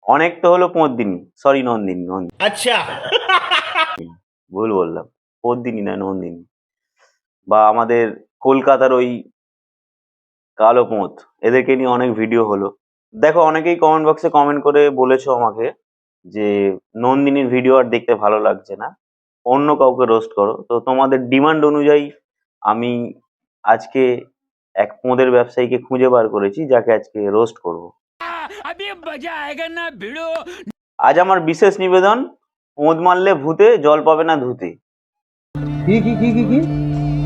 অনেক তো হলো পদ্মিনী, সরি নন্দিনী, নন্দিনী, আচ্ছা ভুল বললাম, পদ্মিনী না নন্দিনী। বা আমাদের কলকাতার ওই কালো পোঁত, এদেরকে নিয়ে অনেক ভিডিও হলো। দেখো, অনেকেই কমেন্ট বক্সে কমেন্ট করে বলেছো আমাকে যে নন্দিনীর ভিডিও আর দেখতে ভালো লাগছে না, অন্য কাউকে রোস্ট করো। তো তোমাদের ডিমান্ড অনুযায়ী আমি আজকে এক পোঁদের ব্যবসায়ীকে খুঁজে বার করেছি যাকে আজকে রোস্ট করব। আজ আমার বিশেষ নিবেদন, পোঁদ মারলে ভূতে জল পাবে না ধুতে। কি কি কি কি কি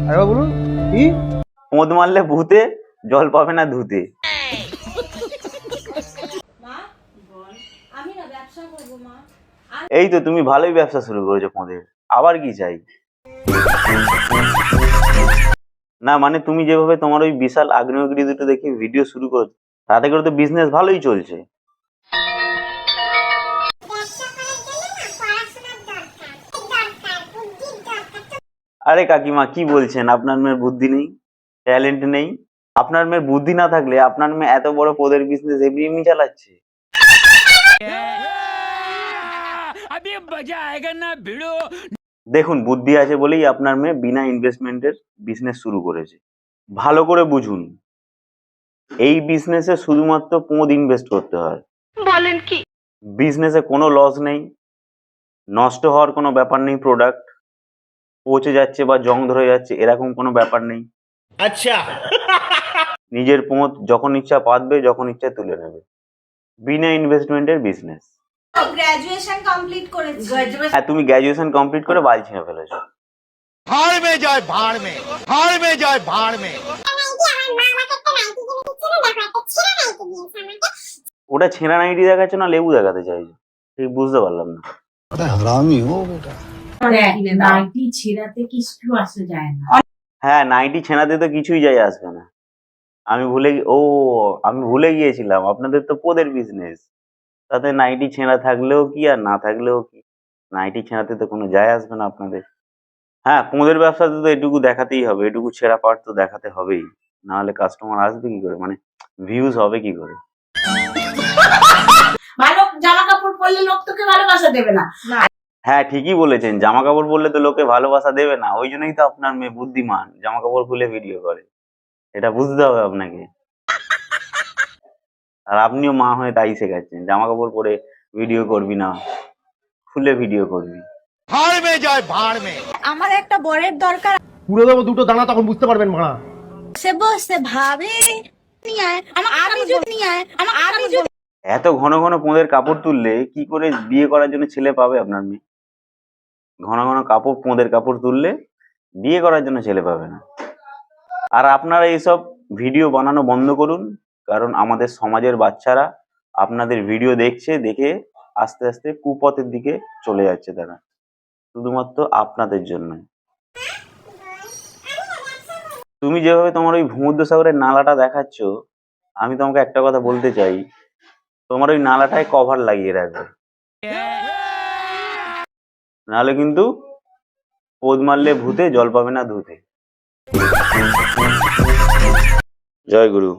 আরে বলুন কি? পোঁদ মারলে ভূতে জল পাবে না ধুতে। এই তো তুমি ভালোই ব্যবসা শুরু করেছো পোঁদের, আবার কি চাই? না মানে তুমি যেভাবে তোমার ওই বিশাল আগ্নেয়গিরি দুটো দেখে ভিডিও শুরু করেছো, তাতে করে তো বিজনেস ভালোই চলছে। আরে কাকিমা কি বলছেন, আপনার মেয়ের বুদ্ধি নেই, ট্যালেন্ট নেই? আপনার মেয়ের বুদ্ধি না থাকলে আপনার মেয়ে এত বড় পদের বিজনেস এমনি এমনি চালাচ্ছে? দেখুন, বুদ্ধি আছে বলেই আপনার মেয়ে বিনা ইনভেস্টমেন্টের বিজনেস শুরু করেছে। ভালো করে বুঝুন, এই বিজনেসে শুধুমাত্র পোঁদ ইনভেস্ট করতে হয়। বলেন কি? বিজনেসে কোনো লস নেই, নষ্ট হওয়ার কোনো ব্যাপার নেই, প্রোডাক্ট পচে যাচ্ছে বা জং ধরে যাচ্ছে এরকম কোনো ব্যাপার নেই। আচ্ছা নিজের পোঁত যখন ইচ্ছা পাতবে, যখন ইচ্ছা তুলে নেবে, বিনা ইনভেস্টমেন্টের বিজনেস। গ্র্যাজুয়েশন কমপ্লিট করেছি। হ্যাঁ, তুমি গ্র্যাজুয়েশন কমপ্লিট করে বাল ছিঁড়ে ফেলেছো। भाड़ में जाए भाड़ में, भाड़ में जाए भाड़ में। ওটা ছেঁড়া নাইটি দেখাচ্ছ না লেবু দেখাতে চাইছো, ঠিক বুঝতে পারলাম না। হারামি ও বেটা। নাইটি ছেঁড়াতে কিছু আসে যায় না। হ্যাঁ, নাইটি ছেঁড়াতে তো কিছুই যায় আসবে না। আমি ভুলে গিয়েছিলাম আপনাদের তো পোদের বিজনেস, তাতে নাইটি ছেঁড়া থাকলেও কি আর না থাকলেও কি, নাইটি ছেঁড়াতে তো কোনো যায় আসবে না আপনাদের। হ্যাঁ, পোঁদের ব্যবসাতে তো এটুকু দেখাতেই হবে, এটুকু ছেঁড়া পার্ট তো দেখাতে হবেই, না হলে কাস্টমার আসবে কি করে, মানে ভিউজ হবে কি করে? ভালো জামা কাপড় পরলে লোক তোকে ভালোবাসা দেবে না। হ্যাঁ, ঠিকই বলেছেন, জামা কাপড় পরলে তো লোকে ভালোবাসা দেবে না, ওই জন্যই তো আপনার মেয়ে বুদ্ধিমান, জামা কাপড় খুলে ভিডিও করে, এটা বুঝতে হবে আপনাকে। আর আপনিও মা হয়ে তাই শেখাচ্ছেন, জামা কাপড় পরে ভিডিও করবি না, খুলে ভিডিও করবি। भाड़ में जाए भाड़ में। আমার একটা বরের দরকার। পুরো দেবো দুটো দানা, তখন বুঝতে পারবেন মারা। সে বসে ভাবে নিয়ে আয়, আমি যদি নিয়ে আয়, আমি যদি এত ঘন ঘন পোঁদের কাপড় তুললে কি করে বিয়ে করার জন্য ছেলে পাবে আপনার মেয়ে? ঘন ঘন পোঁদের কাপড় তুললে বিয়ে করার জন্য ছেলে পাবে না। আর আপনারা এইসব ভিডিও বানানো বন্ধ করুন, কারণ আমাদের সমাজের বাচ্চারা আপনাদের ভিডিও দেখছে, দেখে আস্তে আস্তে কুপথের দিকে চলে যাচ্ছে তারা, শুধুমাত্র আপনাদের জন্য। তুমি যেভাবে তোমার ওই ভূমধ্যসাগরের নালাটা দেখাচ্ছ, আমি তোমাকে একটা কথা বলতে চাই, তোমার ওই নালাটায় কভার লাগিয়ে রাখবে, নাহলে কিন্তু পোদ মারলে ভূতে জল পাবে না ধুতে। জয় গুরু।